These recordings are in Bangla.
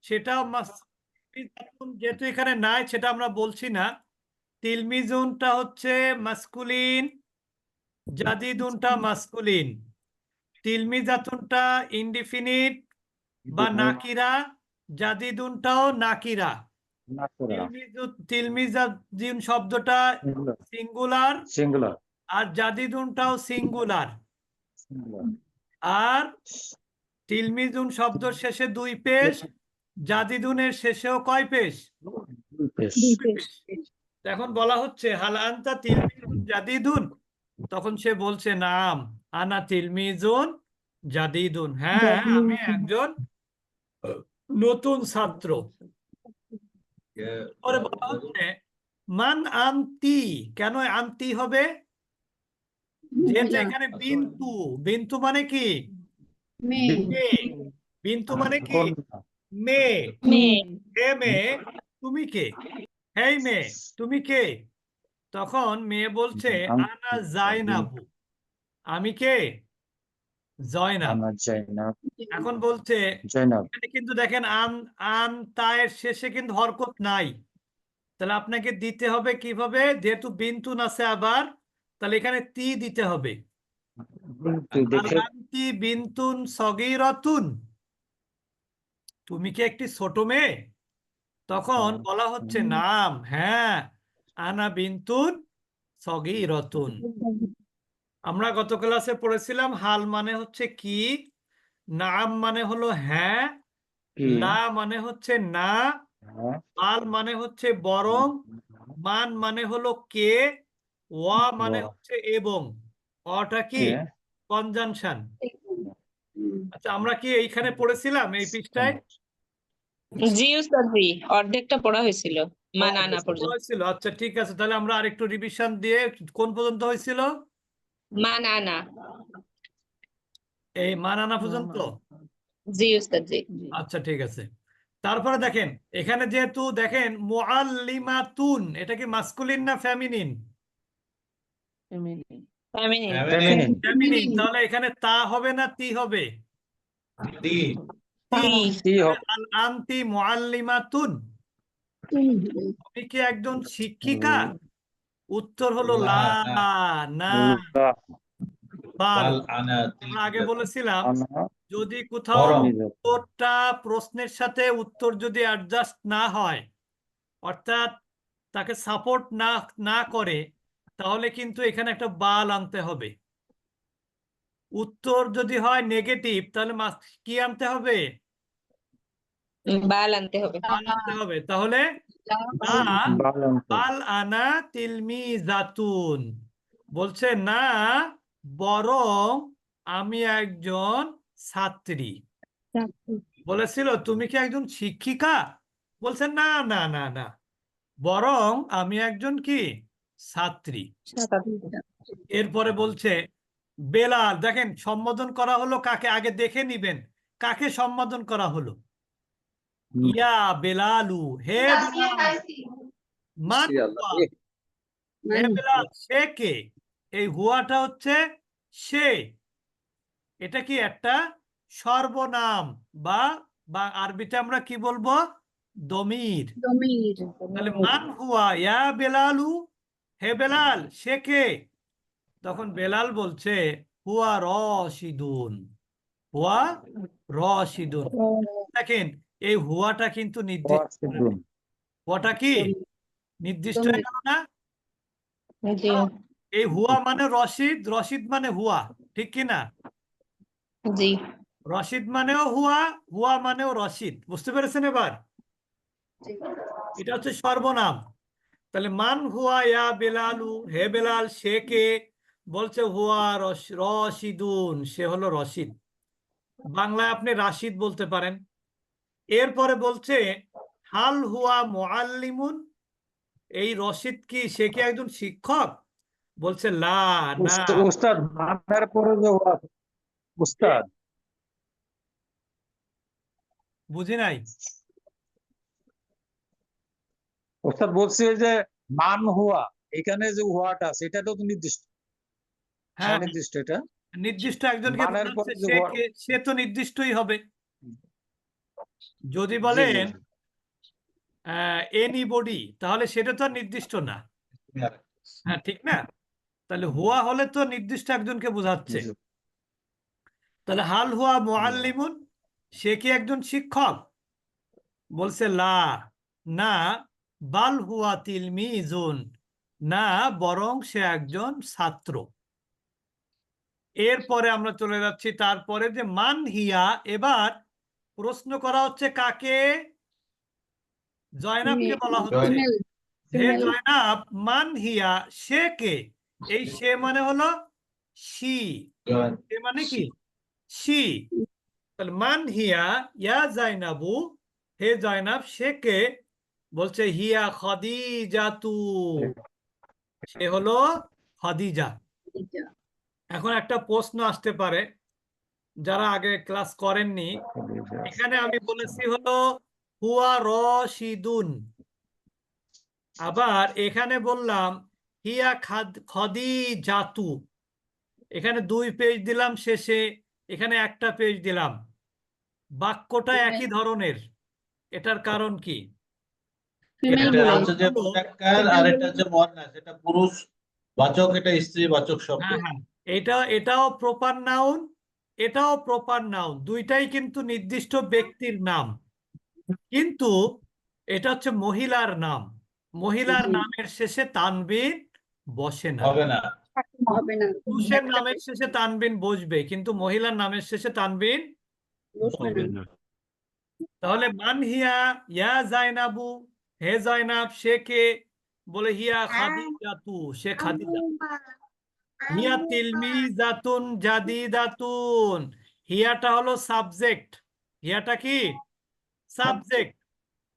সেটাও যেহেতু এখানে নাই সেটা আমরা বলছি না। তিলমিজুনটা হচ্ছে মাসকুলিন, জাদিদুনটা মাসকুলিন, তিলমিজাতুনটা ইনডিফিনিট বা নাকিরা, জাদিদুনটাও নাকিরা। তিলমিজাদিন শব্দটা সিঙ্গুলার, সিঙ্গুলার। আর জাদিদুনটাও সিঙ্গুলার। আর তিলমিজুন শব্দ শেষে 2 পেশ, জাদিদুনের শেষেও কয় পেশ? 2 পেশ। এখন বলা হচ্ছে হাল আনতা তিলমিজুন জাদিদুন, তখন সে বলছে নাম আনা তিলমিজুন জাদিদুন, হ্যাঁ আমি একজন নতুন ছাত্র। পরে বলা হচ্ছে মান আনতি, কেন আনতি হবে? যেহেতু এখানে বিন্তু, বিন্তু মানে কি? মেয়ে। বিন্তু মানে কি? মেয়ে। হে মেয়ে তুমি কে? হেই মেয়ে তুমি কে? তখন মেয়ে বলছে আনা জাইনাবু, আমি কে? জয়নাব। জাইনাব। এখন বলছে জাইনাব। এখানে কিন্তু দেখেন আন আন তায়ের শেষে কিন্তু হরকত নাই, তাহলে আপনাকে দিতে হবে কিভাবে? যেহেতু বিন্তুন আছে আবার, তাহলে এখানে তি দিতে হবে। দেখে আনতি বিন্তুন সগীরাতুন, তুমি কি একটি ছোট মেয়ে? তখন বলা হচ্ছে নাম, হ্যাঁ আনা বিন্তুন সগীরাতুন। আমরা গত ক্লাসে পড়েছিলাম হাল মানে হচ্ছে কি, নাম মানে হলো হ্যাঁ, লা মানে হচ্ছে না, আল মানে হচ্ছে বরং, মান মানে হলো কে, ওয়া মানে হচ্ছে এবং, অটা কি? কনজাংশন। আচ্ছা আমরা কি এইখানে পড়েছিলাম এই পৃষ্ঠায়? জি উস্তাদ জি, অর্ধেকটা পড়া হয়েছিল মান আনা পর্যন্ত। পড়েছিল, আচ্ছা ঠিক আছে, তাহলে আমরা আরেকটু রিভিশন দিয়ে কোন পর্যন্ত হয়েছিল? মান আনা। এই মান আনা পর্যন্ত। জি উস্তাদ জি। আচ্ছা ঠিক আছে। তারপরে দেখেন এখানে যেহেতু দেখেন মুআল্লিমাতুন, এটা কি মাস্কুলিন না ফেমিনিন? ফেমিনিন। ফেমিনিন, তাহলে এখানে তা হবে না তি হবে? তি। আল আনতি মুআল্লিমাতুন, তুমি কি একজন শিক্ষিকা? উত্তর হলো লা, না, বাল। আমরা আগে বলেছিলাম যদি কোথাও উত্তরটা প্রশ্নের সাথে উত্তর যদি অ্যাডজাস্ট না হয়, অর্থাৎ তাকে সাপোর্ট না না করে, তাহলে কিন্তু এখানে একটা বাল আনতে হবে। উত্তর যদি হয় নেগেটিভ, তাহলে কি আনতে হবে? বাল আনতে হবে। বাল আনতে হবে। তাহলে না বাল আনা তিলমিজাতুন, বলছে না বরং আমি একজন ছাত্রী। বলেছিল তুমি কি একজন শিক্ষিকা? বলছে না না না না, বরং আমি একজন কি? ছাত্রী। এরপরে বলছে বেলাল, দেখেন সম্বোধন করা হলো কাকে, আগে দেখে নিবেন কাকে সম্বোধন করা হলো। ইয়া বেলালু, হে বেলাল, মান হুয়া, হে বেলাল সে কে? এই হুয়াটা হচ্ছে সে, এটা কি একটা সর্বনাম বা বা আরবিতে আমরা কি বলবো? দমির। তাহলে মান হুয়া ইয়া বেলালু, হে বেলাল সে কে? তখন বেলাল বলছে হুয়া রশিদুন, হুয়া রশিদুন। দেখেন এই হুয়াটা কিন্তু নির্দিষ্ট, হুয়াটা কি নির্দিষ্ট হয়ে গেল না? জি এই হুয়া মানে রশিদ, রশিদ মানে হুয়া, ঠিক কি না? জি। রশিদ মানেও হুয়া, হুয়া মানেও রশিদ, বুঝতে পেরেছেন এবার? এটা হচ্ছে সর্বনাম। তাহলে মান হুয়া ইয়া বেলালু, হে বেলাল সে কে? বলছে হুয়া রশিদুন, সে হলো রশিদ। বাংলায় আপনি রাশিদ বলতে পারেন। এরপরে বলছে হাল হুয়া মুআল্লিমুন, এই রশিদ কি সে কি একজন শিক্ষক? বলছে লা, না। উস্তাদ মানার পরে যে উস্তাদ বুঝি নাই। উস্তাদ বলছে যে মান হুয়া, এখানে যে হুয়াটা আছে এটা তো নির্দিষ্ট, হ্যাঁ নির্দিষ্ট। এটা নির্দিষ্ট একজনকে মানের বোঝাচ্ছে, পরে যে সে কে? সে তো নির্দিষ্টই হবে। যদি জি জি বলেন এনিবডি, তাহলে সেটা তো আর নির্দিষ্ট না। হ্যাঁ, ঠিক না? তাহলে হুয়া হলে তো নির্দিষ্ট একজনকে বোঝাচ্ছে। জি। তাহলে হাল হুয়া মুআল্লিমুন, সে কি একজন শিক্ষক? বলছে লা, না। বাল হুয়া তিলমিজুন, না, বরং সে একজন ছাত্র। এরপরে আমরা চলে যাচ্ছি তারপরে যে মান হিয়া। এবার প্রশ্ন করা হচ্ছে কাকে? জয়নাবকে বলা হচ্ছে, ফিমেল হে ফিমেল জয়নাব, মান হিয়া, সে কে? এই সে মানে হলো সি। সে মানে কি? সি। তাহলে মান হিয়া ইয়া জাইনাবু, হে জয়নাব, সে কে? বলছে হিয়া খাদিজাতু, সে হলো খাদিজা। এখন একটা প্রশ্ন আসতে পারে যারা আগে ক্লাস করেননি। এখানে আমি বলেছি হলো হুয়া রশিদুন, আবার এখানে বললাম হিয়া খাদিজাতু। এখানে 2 পেজ দিলাম শেষে, এখানে একটা পেজ দিলাম। বাক্যটা একই ধরনের। এটার কারণ কি? ফিমেল এটার এটা বলে কারণ হচ্ছে যে হলো, মুজাক্কার আর এটা হচ্ছে মুয়ান্নাস, এটা পুরুষ বাচক, এটা স্ত্রী বাচক শব্দ। হ্যাঁ হ্যাঁ, এটাও প্রপার নাউন, এটাও প্রপার নাউন, দুইটাই কিন্তু নির্দিষ্ট ব্যক্তির নাম। কিন্তু এটা হচ্ছে মহিলার নাম। মহিলার জি নামের শেষে তানবিন বসে না। হবে না। হবে না পুরুষের নামের শেষে তানবিন বসবে, কিন্তু মহিলার নামের শেষে তানবিন বসবে বসবে না না। তাহলে মান হিয়া ইয়া জাইনাবু, হে জয়নাব, সে কে? বলে হিয়া খাদিজাতু, সে খাদিজা। হিয়া তিলমিজাতুন জাদিদাতুন, হিয়াটা হলো সাবজেক্ট। হিয়াটা কি? সাবজেক্ট।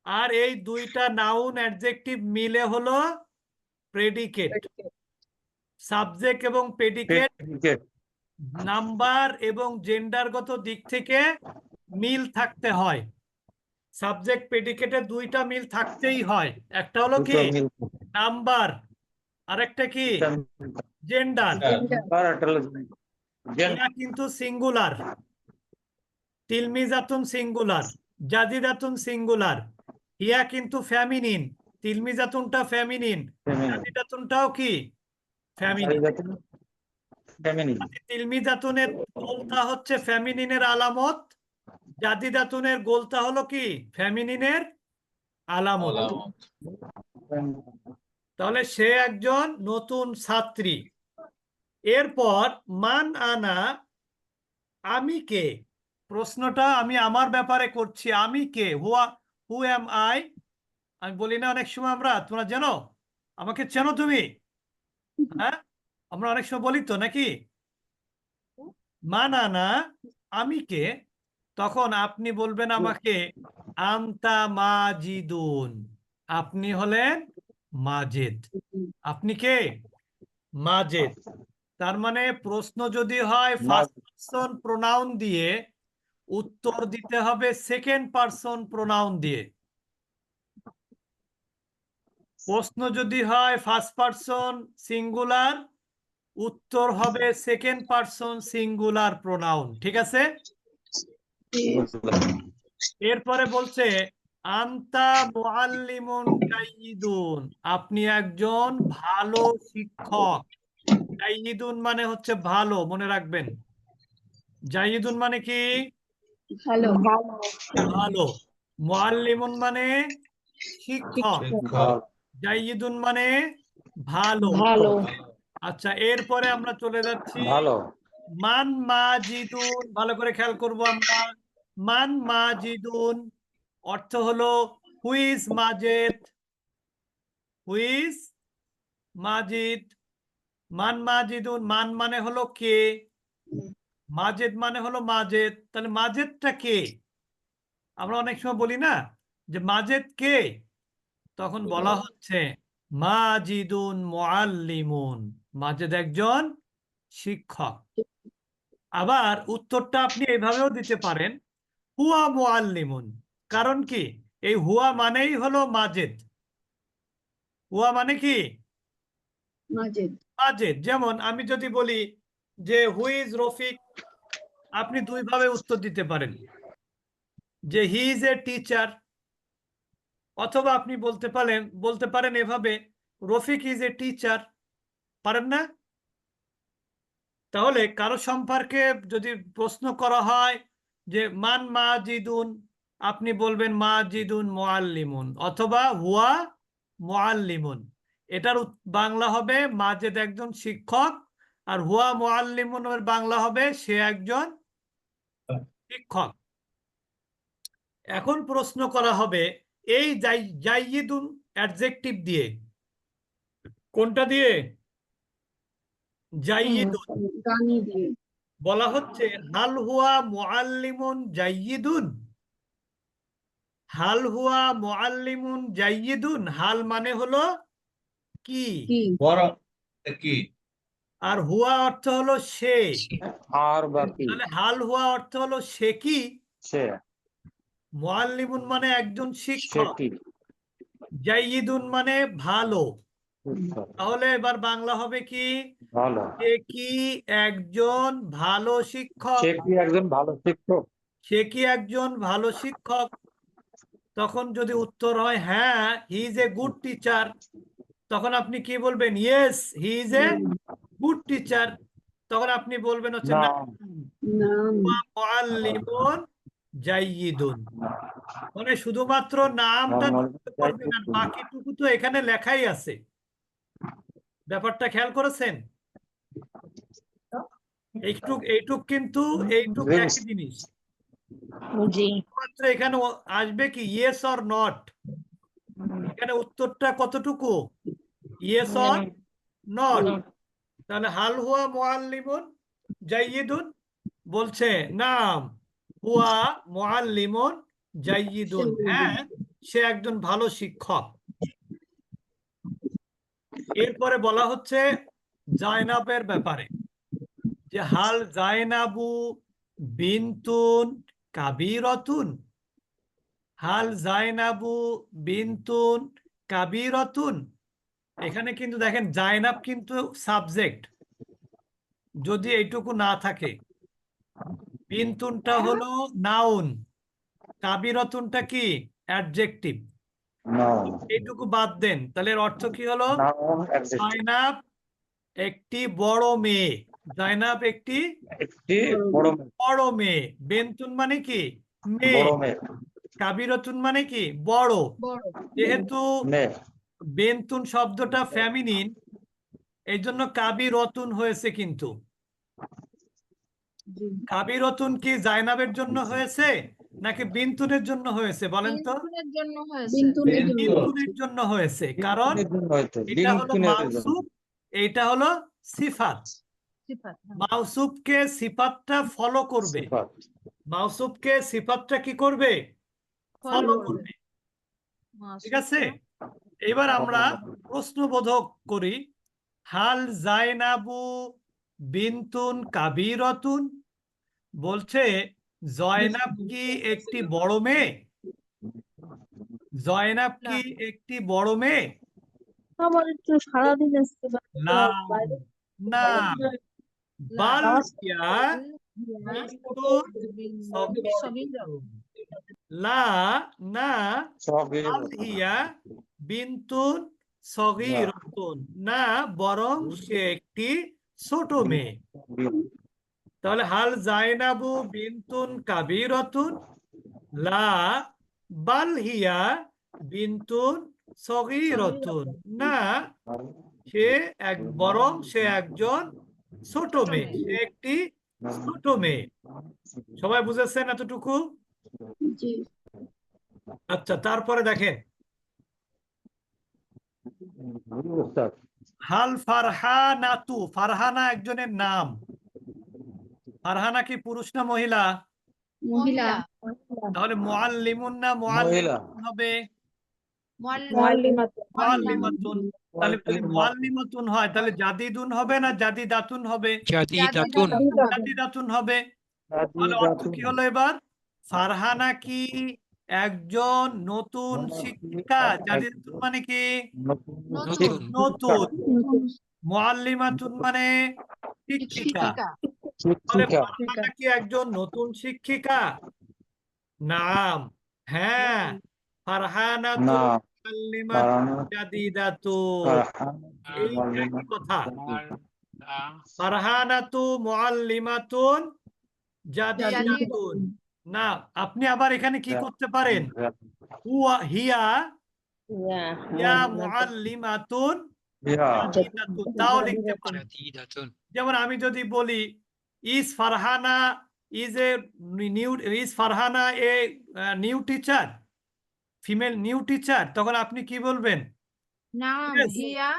আর এই দুইটা নাউন অ্যাডজেক্টিভ মিলে হলো প্রেডিকেট। সাবজেক্ট এবং প্রেডিকেট নাম্বার এবং জেন্ডারগত দিক থেকে মিল থাকতে হয়। সাবজেক্ট প্রেডিকেটে দুইটা মিল থাকতেই হয়। একটা হলো কি নাম্বার, আরেকটা কি জেন্ডার। হিয়া কিন্তু সিঙ্গুলার, তিলমিজাতুন সিঙ্গুলার, জাদিদাতুন সিঙ্গুলার। হিয়া কিন্তু ফ্যামিনিন, তিলমিজাতুনটা ফ্যামিনিন, জাদিদাতুনটাও কি ফ্যামিনিন। তিলমিজাতুনের গোলতা হচ্ছে ফ্যামিনিনের আলামত, জাদিদাতুনের গোলতা হলো কি ফ্যামিনিনের আলামত। তাহলে সে একজন নতুন ছাত্রী। এরপর মান আনা, আমি কে? প্রশ্নটা আমি আমার ব্যাপারে করছি। আমি কে? Who am I? আমি বলি না অনেক সময় আমরা, তোমরা জানো, আমাকে চেনো তুমি? হ্যাঁ, আমরা অনেক সময় বলি তো নাকি? মান আনা, আমি কে? তখন আপনি বলবেন আমাকে আনতা মাজিদুন, আপনি হলেন মাজেদ। আপনি কে? মাজেদ। তার মানে প্রশ্ন যদি হয় ফার্স্ট পারসন প্রোনাউন দিয়ে, উত্তর দিতে হবে সেকেন্ড পারসন প্রোনাউন দিয়ে। প্রশ্ন যদি হয় ফার্স্ট পারসন সিঙ্গুলার, উত্তর হবে সেকেন্ড পারসন সিঙ্গুলার প্রোনাউন। ঠিক আছে? এরপরে বলছে আনতা মুআল্লিমুন জাইয়িদুন, আপনি একজন ভালো শিক্ষক। জাইয়িদুন মানে হচ্ছে ভালো, মনে রাখবেন। জাইয়িদুন মানে কি? ভালো ভালো। মুআল্লিমুন মানে শিক্ষক। শিক্ষক। জাইয়িদুন মানে ভালো। ভালো আচ্ছা, এরপরে আমরা চলে যাচ্ছি ভালো মান মাজিদুন। ভালো করে খেয়াল করব আমরা। মান মাজিদুন অর্থ হলো হুইজ মাজেদ, হুইজ মাজিদ। মান মাজিদুন, মান মানে হলো কে, মাজেদ মানে হলো মাজেদ। তাহলে মাজেদটা কে? আমরা অনেক সময় বলি না যে মাজেদ কে? তখন বলা হচ্ছে মাজিদুন মুআল্লিমুন, মাজেদ একজন শিক্ষক। আবার উত্তরটা আপনি এইভাবেও দিতে পারেন হুয়া মুআল্লিমুন। কারণ কি? এই হুয়া মানেই হলো মাজেদ। হুয়া মানে কি? মাজেদ মাজেদ। যেমন আমি যদি বলি যে হুইজ রফিক, আপনি দুই ভাবে উত্তর দিতে পারেন। যে হি ইজ এ টিচার, অথবা আপনি বলতে পারেন এভাবে, রফিক ইজ এ টিচার, পারেন না? তাহলে কারো সম্পর্কে যদি প্রশ্ন করা হয় যে মান মাজিদুন, আপনি বলবেন মাজিদুন মুআল্লিমুন অথবা হুয়া মুআল্লিমুন। এটার বাংলা হবে মাজেদ একজন শিক্ষক, আর হুয়া মুআল্লিমুনের বাংলা হবে সে একজন শিক্ষক। এখন প্রশ্ন করা হবে এই জাইয়িদুন অ্যাডজেক্টিভ দিয়ে, কোনটা দিয়ে? জাইয়িদুন। গানি দিয়ে। বলা হচ্ছে হাল হুয়া মুআল্লিমুন জাইয়িদুন, হাল হুয়া মুআল্লিমুন জাইয়িদুন। হাল মানে হলো কি, কি? বড় কি? আর হুয়া অর্থ হলো সে। আর বাকি তাহলে হাল হুয়া অর্থ হলো সে কি, সে, মুআল্লিমুন মানে একজন সে শিক্ষক, কি, জাইয়িদুন মানে ভালো। উত্তর। তাহলে এবার বাংলা হবে কি, ভালো। সে কি একজন ভালো শিক্ষক, সে কি একজন ভালো শিক্ষক? সে কি একজন ভালো শিক্ষক। তখন যদি উত্তর হয় হ্যাঁ he is a good teacher, তখন আপনি কি বলবেন? Yes he is a good teacher. তখন আপনি বলবেন হচ্ছে না, না, নাম। মুআল্লিমুন জাইয়িদুন। মানে শুধুমাত্র নামটা যুক্ত করবেন, আর বাকিটুকু তো এখানে লেখাই আছে। ব্যাপারটা খেয়াল করেছেন? এইটুক কিন্তু এইটুক জি। একই জিনিস। জি। মাত্র এখানে আসবে কি ইয়েস অর নট। এখানে উত্তরটা কতটুকু, ইয়েস অর নট। তাহলে হাল হুয়া মুআল্লিমুন জাইয়িদুন, বলছে নাম হুয়া মুআল্লিমুন জাইয়িদুন, হ্যাঁ সে একজন ভালো শিক্ষক। এরপরে বলা হচ্ছে জায়নাবের ব্যাপারে, যে হাল জায়নাবু বিনতুন কাবিরাতুন, হাল জায়নাবু বিনতুন কাবিরাতুন। এখানে কিন্তু দেখেন জায়নাব কিন্তু সাবজেক্ট, যদি এইটুকু না থাকে। বিনতুনটা হলো নাউন, কাবিরাতুনটা কি অ্যাডজেক্টিভ। না, এইটুকু বাদ দেন, তাহলে এর অর্থ কি হলো? Noun adjective. জায়নাব একটি বড় মেয়ে, জায়নাব একটি একটি বড় মেয়ে, বড় মেয়ে। বেনতুন মানে কি মেয়ে, বড় মেয়ে, কাবিরাতুন মানে কি বড়। বড়। যেহেতু মেয়ে। বেনতুন শব্দটা ফেমিনিন, এই জন্য কাবিরাতুন হয়েছে। কিন্তু জি। কাবিরাতুন কি জায়নাবের জন্য হয়েছে নাকি বিনতুনের জন্য হয়েছে বলেন তো? বিনতুনের জন্য হয়েছে। বিন্তুনের জন্য। বিনতুনের জন্য হয়েছে, কারণ বিনতুনের জন্য হয়তো, এটা হলো বিনতুনের জন্য। মাউসুফ, এইটা হলো সিফাত। সিফাত, হ্যাঁ। মাউসুফকে সিফাতটা ফলো করবে, সিফাত। মাউসুফকে সিফাতটা কি করবে? ফলো করবে। ঠিক আছে, এবার আমরা প্রশ্নবোধক করি। হাল জায়নাবু বিনতুন কাবিরাতুন, বলছে জয়নাব কি একটি বড় মেয়ে, জয়নাব কি একটি বড় মেয়ে? আমার একটু সারাদিন আসতে না, না, বাল হিয়া সগীরাতুন। লা, না, সগীর। বাল হিয়া বিনতুন সগীরাতুন, না বরং সে একটি ছোট মেয়ে। তাহলে হাল জায়নাবু বিনতুন কাবিরাতুন, লা বাল হিয়া বিনতুন সগীরাতুন, না বরং সে একজন ছোট মেয়ে, সে একটি ছোট মেয়ে। সবাই বুঝেছেন এতটুকু? জি। আচ্ছা, তারপরে দেখেন উস্তাদ। হাল ফারহানাতু, ফারহানা একজনের নাম। ফারহানা কি পুরুষ না মহিলা? মহিলা। তাহলে মুআল্লিমুন না মহিলা। মুআল্লিমাতুন হবে? মুআল্লিমাতুন। মুআল্লিমাতুন। তাহলে যদি মুআল্লিমাতুন হয় তাহলে জাদিদুন হবে না জাদিদাতুন হবে? জাদিদাতুন। জাদিদাতুন হবে। তাহলে অর্থ কি হলো এবার? ফারহানা কি একজন নতুন শিক্ষিকা? জাদিদাতুন মানে কি নতুন। নতুন। মুআল্লিমাতুন মানে শিক্ষিকা। শিক্ষিকা। তাহলে শিক্ষিকা। ফারহানা কি একজন নতুন শিক্ষিকা? নাম, হ্যাঁ, ফারহানাতুন না মুআল্লিমাতুন জাদিদাতুন, এই একই কথা। ফারহানাতু মুআল্লিমাতুন জাদিদাতুন। না, আপনি আবার এখানে কি করতে পারেন? হুয়া হিয়া ইয়া মুআল্লিমাতুন জাদিদাতুন, তাও লিখতে পারেন। যেমন আমি যদি বলি is Farhana a new teacher, female new teacher, তখন আপনি কি বলবেন? নাম Yes. হিয়া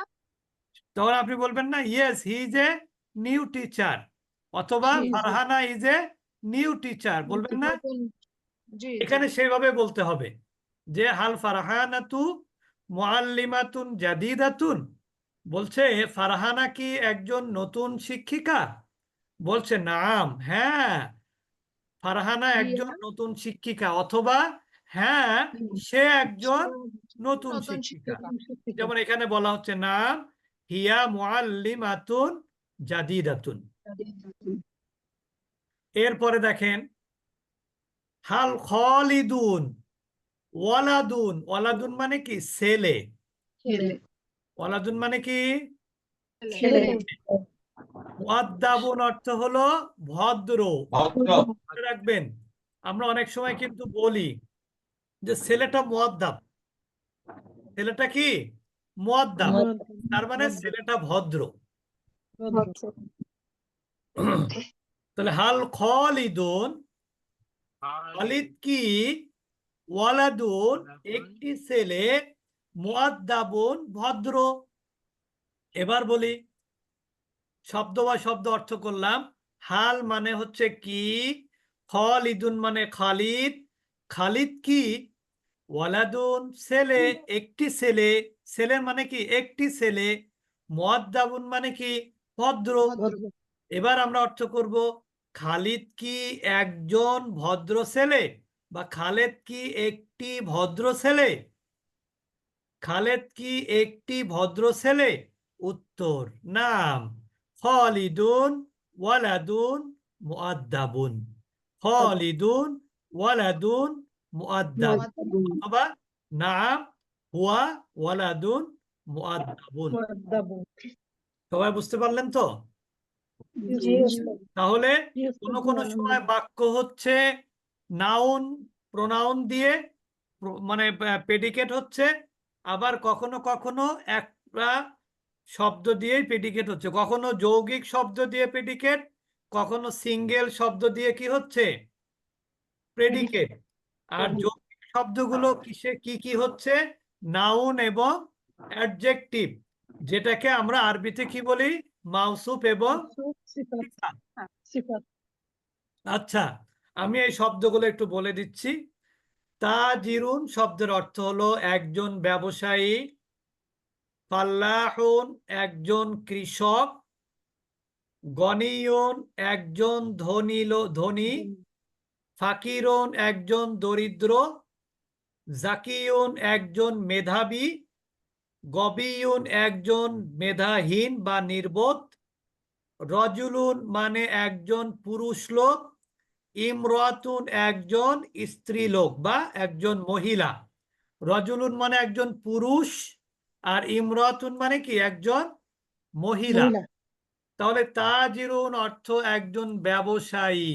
তখন আপনি বলবেন না yes he is a new teacher, অথবা She is a- Farhana is a new teacher, বলবেন না? নতুন, জি এখানে সেভাবে বলতে হবে যে হাল ফারহানাতু মুআল্লিমাতুন জাদিদাতুন, বলছে ফারহানা কি একজন নতুন শিক্ষিকা? বলছে নাম, হ্যাঁ, ফারহানা একজন নতুন শিক্ষিকা, অথবা হ্যাঁ সে একজন নতুন নতুন শিক্ষিকা। শিক্ষিকা। যেমন এখানে বলা হচ্ছে নাম হিয়া মুআল্লিমাতুন জাদিদাতুন। এরপরে দেখেন হাল খালিদুন ওয়ালাদুন, ওয়ালাদুন মানে কি? ছেলে। ছেলে ওয়ালাদুন মানে কি? ছেলে মুআদ্দাবুন অর্থ হলো ভদ্র। ভদ্র, মনে রাখবেন, আমরা অনেক সময় কিন্তু বলি যে ছেলেটা মুআদ্দাব, ছেলেটা কি? মুআদ্দাব, তার মানে ছেলেটা ভদ্র। তাহলে হাল খালিদুন, খালিদ কি? ওয়ালাদুন একটি ছেলে, মুআদ্দাবুন ভদ্র। এবার বলি শব্দ বা শব্দ অর্থ করলাম। হাল মানে হচ্ছে কি, খালিদুন মানে খালিদ, খালিদ কি? ওয়ালাদুন ছেলে, একটি ছেলে, ছেলের মানে কি? একটি ছেলে। মুআদ্দাবুন মানে কি? ভদ্র। এবার আমরা অর্থ করব খালিদ কি একজন ভদ্র ছেলে, বা খালেদ কি একটি ভদ্র ছেলে? খালেদ কি একটি ভদ্র ছেলে? উত্তর নাম খালিদুন ওয়ালাদুন মুআদ্দাবুন, খালিদুন ওয়ালাদুন মুআদ্দাবুন, অথবা নাম হুয়া ওয়ালাদুন মুআদ্দাবুন। সবাই বুঝতে পারলেন তো? তাহলে কোনো কোনো সময় বাক্য হচ্ছে নাউন প্রোনাউন দিয়ে, মানে প্রেডিকেট হচ্ছে, আবার কখনো কখনো একটা শব্দ দিয়েই প্রেডিকেট হচ্ছে, কখনো যৌগিক শব্দ দিয়ে প্রেডিকেট, কখনো সিঙ্গেল শব্দ দিয়ে কি হচ্ছে? প্রেডিকেট। আর যৌগিক শব্দগুলো কিসে কি কি হচ্ছে? নাউন এবং অ্যাডজেক্টিভ, যেটাকে আমরা আরবিতে কি বলি? মাউসুফ এবং সিফাত। আচ্ছা, আমি এই শব্দগুলো একটু বলে দিচ্ছি। তাজিরুন শব্দের অর্থ হলো একজন ব্যবসায়ী, ফাল্লাহুন একজন কৃষক, গনিয়ুন একজন ধনী, ফাকিরুন একজন দরিদ্র, জাকিউন একজন মেধাবী, গবিউন একজন মেধাহীন বা নির্বোধ, রজুলুন মানে একজন পুরুষ লোক, ইমরাতুন একজন স্ত্রী লোক বা একজন মহিলা। রজুলুন মানে একজন পুরুষ, আর ইমরাতুন মানে কি? একজন মহিলা। তাহলে তাজিরুন অর্থ একজন ব্যবসায়ী,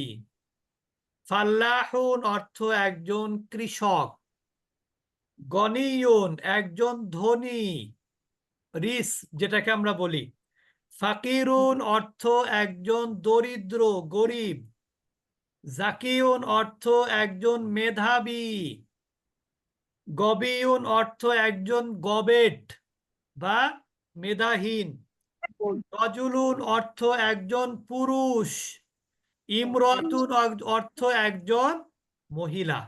ফাল্লাহুন অর্থ একজন কৃষক, গনিয়ুন একজন ধনী, রিস যেটাকে আমরা বলি, ফাকিরুন অর্থ একজন দরিদ্র গরিব, জাকিউন অর্থ একজন মেধাবী, গবিউন অর্থ একজন গবেট বা মেধাহীন, রজুলুন অর্থ একজন পুরুষ, ইমরাতুন অর্থ একজন মহিলা।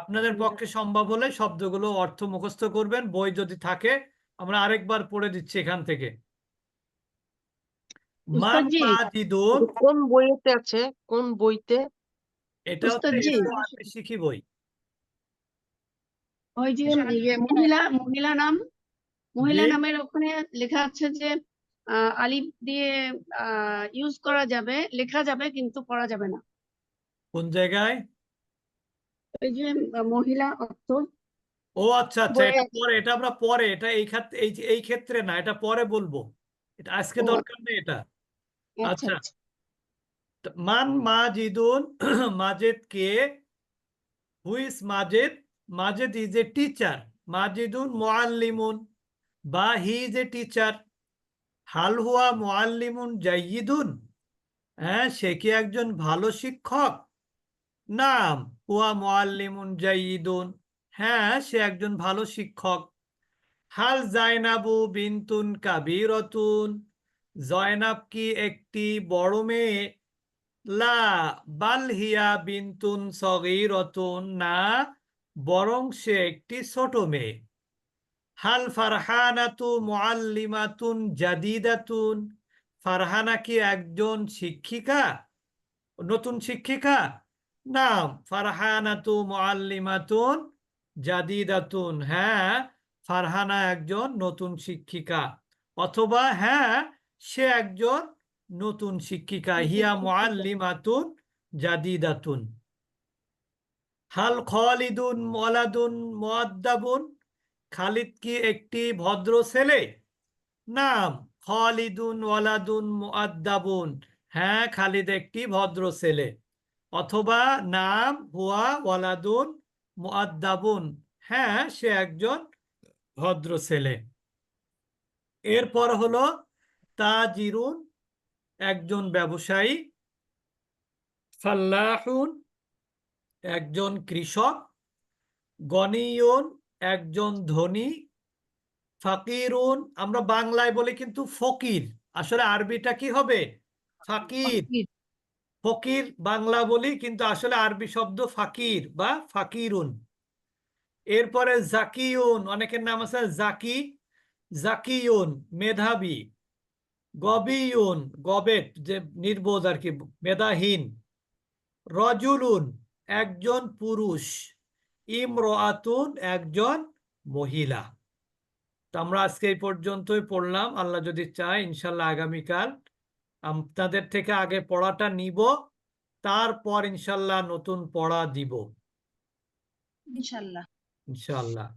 আপনাদের পক্ষে সম্ভব হলে শব্দগুলো অর্থ মুখস্থ করবেন, বই যদি থাকে আমরা আরেকবার পড়ে দিচ্ছি এখান থেকে। মান উস্তাদজি। মাজিদুন, কোন বইতে আছে? কোন বইতে? এটা হচ্ছে উস্তাদজি। শিখি বই। ওই যে মহিলা নাম, মহিলা জি। নামের ওখানে লেখা আছে যে আলিফ দিয়ে ইউজ করা যাবে, লেখা যাবে কিন্তু পড়া যাবে না। কোন জায়গায়? ওই যে মহিলা অর্থ ও আচ্ছা আচ্ছা, বইয়ে এটা আছে। পরে, এটা আমরা পরে, এটা এই ক্ষেত্রে না, এটা পরে বলবো, এটা আজকে ও দরকার নেই এটা। আচ্ছা আচ্ছা, আচ্ছা। মান মাজিদুন, মাজেদ কে, who is Majed, Majed is a teacher, মাজেদুন মুআল্লিমুন, বা হি ইজ এ টিচার, হাল হুয়া মুআল্লিমুন জাইয়িদুন, হ্যাঁ সে কি একজন ভালো শিক্ষক, নাম হুয়া মুআল্লিমুন জাইয়িদুন, হ্যাঁ সে একজন ভালো শিক্ষক, হাল জাইনাবু বিনতুন কাবীরাতুন, জয়নাব কি একটি বড় মেয়ে, লা বাল হিয়া বিনতুন সগীরাতুন, না বরং সে একটি ছোট মেয়ে, হাল ফারহানাতু মুআল্লিমাতুন জাদিদাতুন, ফারহানা কি একজন শিক্ষিকা, নতুন শিক্ষিকা, নাম ফারহানাতু মুআল্লিমাতুন জাদিদাতুন, হ্যাঁ ফারহানা একজন নতুন শিক্ষিকা, অথবা হ্যাঁ সে একজন নতুন শিক্ষিকা, হিয়া মুআল্লিমাতুন জাদিদাতুন। হাল খালিদুন ওয়ালাদুন মুআদ্দাবুন, খালিদ কি একটি ভদ্র ছেলে, নাম খালিদুন ওয়ালাদুন মুআদ্দাবুন, হ্যাঁ খালিদ একটি ভদ্র ছেলে, অথবা নাম হুয়া ওয়ালাদুন মুআদ্দাবুন, হ্যাঁ সে একজন ভদ্র ছেলে। এরপর হলো তাজিরুন, একজন ব্যবসায়ী, ফাল্লাহুন একজন কৃষক, গনিয়ুন একজন ধনী, ফাকিরুন আমরা বাংলায় বলি কিন্তু ফকির, আসলে আরবিটা কি হবে, ফাকির, ফকির বাংলা বলি কিন্তু আসলে আরবি শব্দ ফাকির বা ফাকিরুন। এরপরে জাকিউন, অনেকের নাম আছে জাকি, জাকিউন মেধাবী, গবিউন গবেট যে নির্বোধ আর কি, মেধাহীন, রজুলুন একজন পুরুষ, ইমরাতুন একজন মহিলা। তো আমরা আজকে এই পর্যন্তই পড়লাম, আল্লাহ যদি চায় ইনশাল্লাহ আগামীকাল আপনাদের থেকে আগে পড়াটা নিব, তারপর ইনশাল্লাহ নতুন পড়া দিব ইনশাল্লাহ। ইনশাল্লাহ।